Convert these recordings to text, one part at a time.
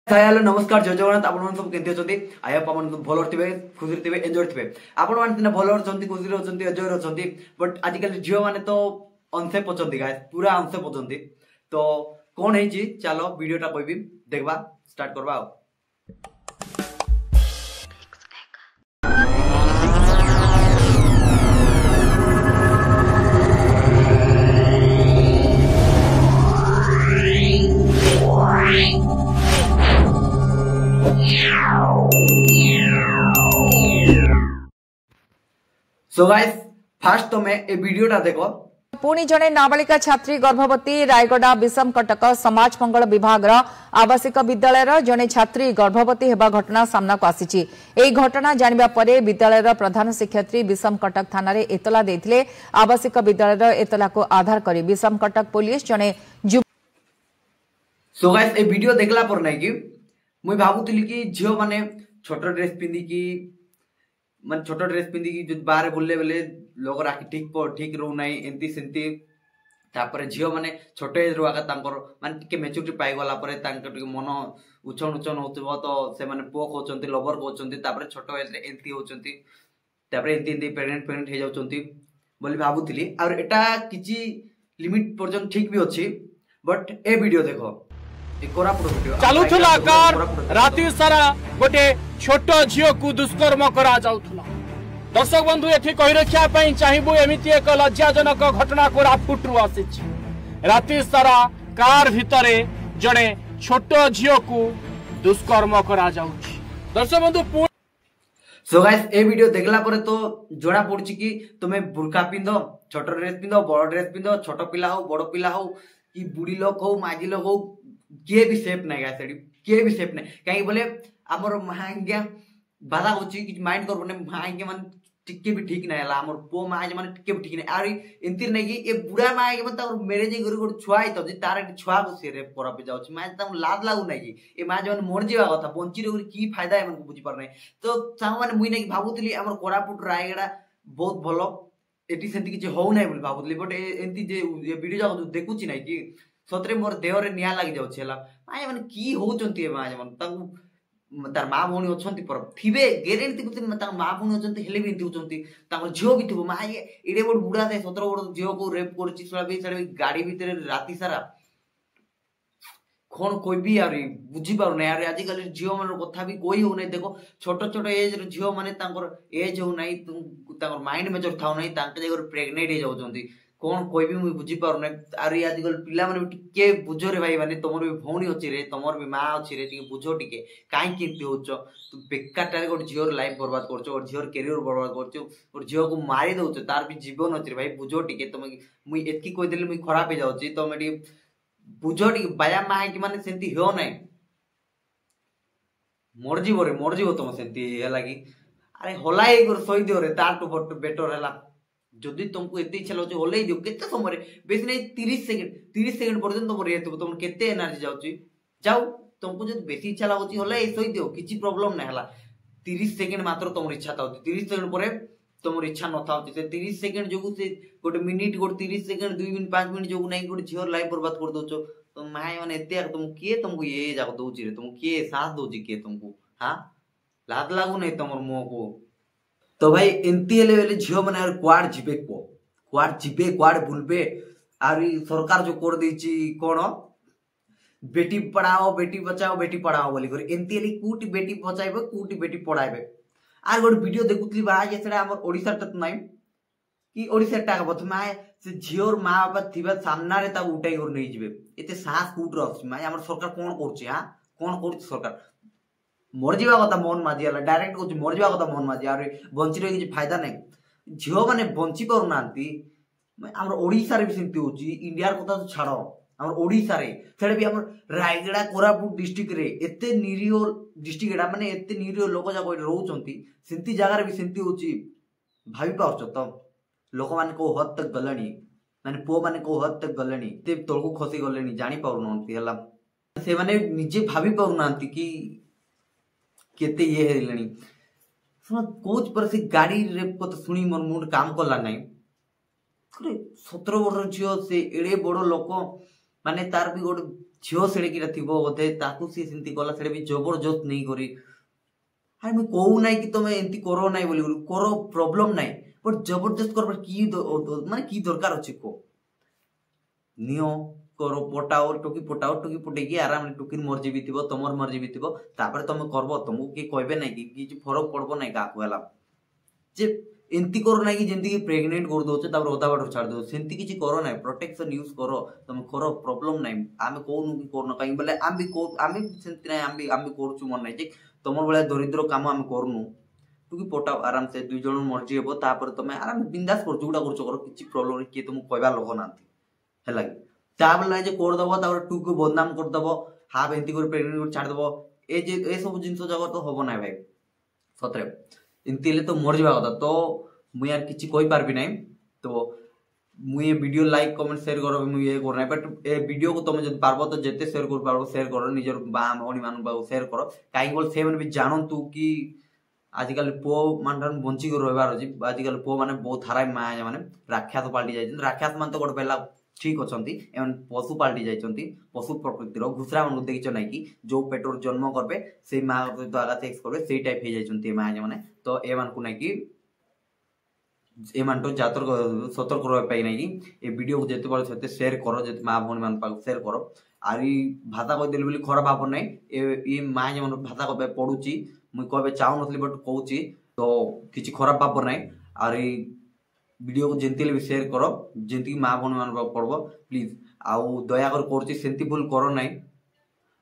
Hello नमस्कार जय जगन्नाथ आपण सब केंती अछंती आई होप आपण भलो थिबे खुशी थिबे एन्जॉय थिबे आपण माने भलो अछंती खुशी अछंती एन्जॉय अछंती बट आजिकल झियो माने तो अनसेफ अछंती गाइस पूरा अनसेफ अछंती तो कोन हे जी चलो वीडियोटा कहबी देखबा स्टार्ट करबा सो गाइस फास्ट तो मैं ए वीडियोटा देखो पुणी जने नाबालिका छात्री गर्भवती रायगड़ा विषम कटक समाज मंगल विभाग आवासिक विद्यालय जने छात्री गर्भवती हेबा घटना सामना को आसीची। एई घटना जानिबा परे विद्यालय प्रधान शिक्षयित्री विषम कटक थाना रे एतला देथिले। आवासिक विद्यालय एतला को आधार करी विषम कटक पुलिस जने सो गाइस ए वीडियो देखला पर नै कि मुई भाबुतिली कि झियो माने छोटो ड्रेस पिंदी कि मन छोटो ड्रेस पिंदी कि जो बाहर बुलले बेले लोग राखी ठीक रहू नाही एंती सेंती तापर झियो माने छोटो एज रुआ का तांकर माने टिके मैच्योरिटी पाई गला परे तांकर टिके मन उछन होतबो तो से माने पोक होचंती लवर होचंती तापर छोटो एज रे एंती होचंती तापर एंती प्रेग्नेंट हे जाउचंती बोली भाबुतिली और एटा किछि लिमिट पर्यंत ठीक भी अछि बट ए वीडियो देखो चलुला कार राति सारा गोटे छोट झील को दुष्कर्म करा जाउथुला। दर्शक बंधु एठी कहि रखिया पई चाहिबो एमिति एक लज्जाजनक घटना कोरापुट रु आसीछि। राति सारा कार भितरे जणे छोट झील को दुष्कर्म करा जाउछि। दर्शक बंधु सो गाइस ए वीडियो देखला परे तो जोड़ा पड़छि कि तुमे बुरका पिंदो छोट ड्रेस पिंदो बड़ ड्रेस पिंदो छोट पिला हो बड़ पिला हो कि बुढ़ी लोक हो माजी लोक हो किए भी सेफ नहीं गाइस किए भी सेफ नहीं कहीं बोले हमर महांग्या बाधा होची कि माइंड कर बने महांग्या मन टिके भी ठीक नहीं हला हमर पो माज मन टिके भी ठीक नहीं आरी एंती नहीं कि ए बुढ़ा माय के मतलब मैरिज करी गोट छुआ तो जे तार छुआ को से रेप करा पे जाउची माज त लाद लागु नहीं कि ए माज मन मर जीवा कथा बंची रे की फायदा है मन को बुझी पर नहीं तो सांग माने मुई नहीं भाबुतली हमर कोरापुट रायगड़ा बहुत भलो एटी सेंती कि हो नहीं बोली भाबुतली बट एंती जे वीडियो जाको देखुची नहीं कि सतरे मोर देह रे निया लागि जाउछि हला माय माने की होचंती ए माय मन तार मां भौणी अछंती पर थिबे ग्यारंटी कुछ तार मां भौणी अछंती हेले भी होचंती तार झियो भी थिबो माय एडे बड बुढा दे 17 बड झियो को रेप करछि सळा भी गाड़ी भीतर राती सारा कोन कोई भी यारी बुझी पार नै यार आजकल झियो मन कथा भी कोई हो नै देखो छोटो छोटो एज रे झियो माने तांकर एज हो नै तांकर माइंड मेजर थाउ नै तांके जगर प्रेग्नेंट हे जाउचंती कौन कोई भी मुझे बुझी पार ना अरे आजकल पिला माने टिके बुझो रे भाई माने तमर भी भौणी अछि रे तमर भी मां अछि रे टिके बुझो टिके काई केंती होचो तू बेकारटारे गोट झियोर लाइफ बर्बाद करछो और झियोर करियर बर्बाद करछो और झियो को मारी दउछो तार भी जीवन अछि रे भाई बुझो टिके तुम मुई एतकी कोइ देले मुई खराब हे जाउची तो मेडी बुझो टिके बाया मां कि माने सेंती हो नै मर जीवो तुम सेंती हला कि अरे हलाई कर सोई दियो रे तार टू बेटर हला जदि तुमको एते इच्छा लाउछ होलै दियो केते समय बेसी नै 30 सेकंड पर्यंत तुम रेत तुम केते एनर्जी जाउची जाऊ तुमको जदि बेसी इच्छा लाउछ होलै सोई दियो किछि प्रॉब्लम नै हला 30 सेकंड मात्र तुम इच्छा थाउची 30 सेकंड परे तुम इच्छा न थाउची से 30 सेकंड जोगु से गोटे मिनिट गोटे 30 सेकंड 2 मिनिट 5 मिनिट जोगु नै गोटे झियोर लाइफ बर्बाद कर दोछो तो माय माने एते तुम किए तुमको ये जाको दोउची रे तुम किए साथ दोउची के तुमको हां लाद लागु नै तमर मुंह को तो भाई एंती हेले झियो माने क्वाड जिबे क्वाड बुलबे आर सरकार जो कर देछि कोन बेटी पढ़ाओ बेटी बचाओ बेटी पढ़ाओ बोली कर एंती हेले कुटी बेटी बचाइबे कुटी बेटी पढ़ाइबे आर गोट वीडियो देखुतली बा जे सेडा हमर ओडिसा तत नै कि ओडिसा टा बथमा से झियोर मां बापा थिबा सामना रे ता उठाई कर नै जिबे एते साहस कुट रछ माय हमर सरकार कोन करछि हां कोन करछि सरकार मर जीवा कथा मोहन माझी हला डायरेक्ट कहछि मर जीवा कथा मोहन माझी आरे बंची रे किछ फायदा नै झियो माने बंची पारु नांती हमर ओडिसा रे भी सेंती होछि इंडिया र कथा तो छाड़ो हमर ओडिसा रे सेडे भी हमर रायगड़ा कोरापुट डिस्ट्रिक्ट रे एते निरियो डिस्ट्रिक्ट एडा माने एते निरियो लोक जा कोइ रहउचंती सेंती जगह रे भी सेंती होछि भाबी पाउछ तो लोक माने को हद तक गलणी माने पो माने को हद तक गलणी ते तळको खसी गलणी जानि पारु नंती हला से माने निजे भाबी पारु नांती कि केते ये हेलणी सुन कोच पर से गाड़ी रेप को तो सुनी मन मूड काम करला नहीं करे 17 वर्ष झियो से एड़े बड़ लोक माने तार भी गोटे झील से थी बोधे सी सेमती गला से भी जबरदस्त नहीं करी अरे मुझे कहू ना कि तुम एमती करो ना बोली करो प्रॉब्लम ना बट जबरदस्त कर माने की दरकार अच्छे को नियो करो पटाओ टुकी पटेकी आराम टुकी मर्जी भी थी तुम मर्जी भी थी तुम करब तुमको किए कहबे ना कि फरक पड़ब ना क्या जे एमती करो ना कि जमी प्रेगनेंट कर दो अधा बाट छाड़ दो सेमती किसी करो ना प्रोटेक्शन यूज करो तुम करो प्रॉब्लम ना आम कहूनु कि करना कहीं बोले आम भी सेमती ना आम भी करुचु मन ना तुम भाया दरिद्र कम आम करूनु टुकी पटाओ आराम से दुई जन मर्जी हे तापर तुम आराम बिंदास कर जोटा कर किसी प्रॉब्लम किए तुमको कहवा लोक ना है ना करदेव टू को बदनाम करदेव हाफ एमती प्रेगनेंट छाड़देव ये सब जिन जगह तो हम ना भाई सतरे एमती तो मरजा कथा तो मुझे यार किसी पार्बी ना तो मुझे वीडियो लाइक कमेंट शेयर कर मुझे करना बट ए वीडियो को तुम जो पार्ब तो जिते शेयर कर पार्ब शेयर कर निजर भौणी मान शेयर कर कहीं बोल से भी जानतु कि आजिकल पुओ मान बंचिक रहार अच्छी आजिकल पुओ मैंने बहुत हराई माया मैंने राक्षस पलटि जाए राक्षस मान तो गोटे बेला ठीक अच्छा पशु पलटि जाती पशु प्रकृतिर घुसरा मान देखीच ना कि जो पेटर जन्म करेंगे से माँ सहित आगा सेक्स करेंगे से टाइप हो जाती माया मैंने तो ए मान को ना कि तो सतर्क रही ना कि ये वीडियो को जिते बारे शेयर कर जो माँ भौणी मान शेयर कर आरी भाषा कहीदेली बोली खराब भाव ना ये माँ जो भाषा कह पढ़ुची मुझे कह चाहून बट कहूँ तो किसी खराब भाव ना आरी वीडियो को जमी भी शेयर कर जमी माँ भौणी मान पड़ब प्लीज आउ दयाकर करती भूल कर ना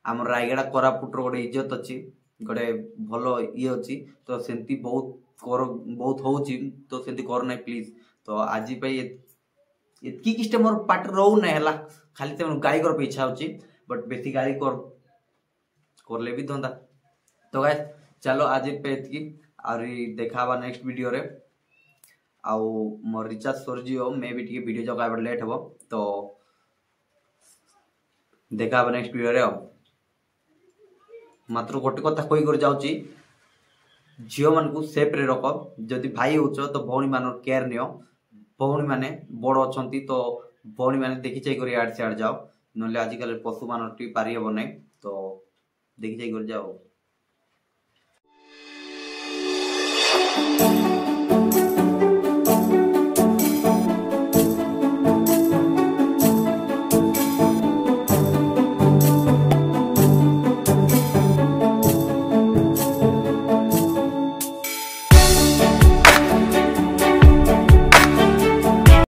आम रायगड़ा कोरापुटर गोटे इज्जत अच्छी गोटे भल ये अच्छी तो सेमती बहुत होची तो सेमती कर ना प्लीज तो आज एतकी किस्टे मोर पार्ट रो ना है खाली से गाड़ी कर इच्छा होची बट बेसी गाड़ी करले भी धंदा तो गाइस चलो आज पे एतकी आरी देखा नेक्स्ट वीडियो रे आउ मोर रिचार्ज सरजियो मे भी टी वीडियो जगह लेट हे तो देखा नेक्स्ट वीडियो रे मात्र गोटे कथा कही कर जाऊँगी झील मान को सेफ रे रख जदि भाई हो तो भौणी मान केयर नियो भौणी माने बड़ अच्छा तो भौणी माने देखी चाहिए आड़ से आड़ जाओ ना आजिकल पशु मान पारि हे ना तो देखी चाहिए जाओ।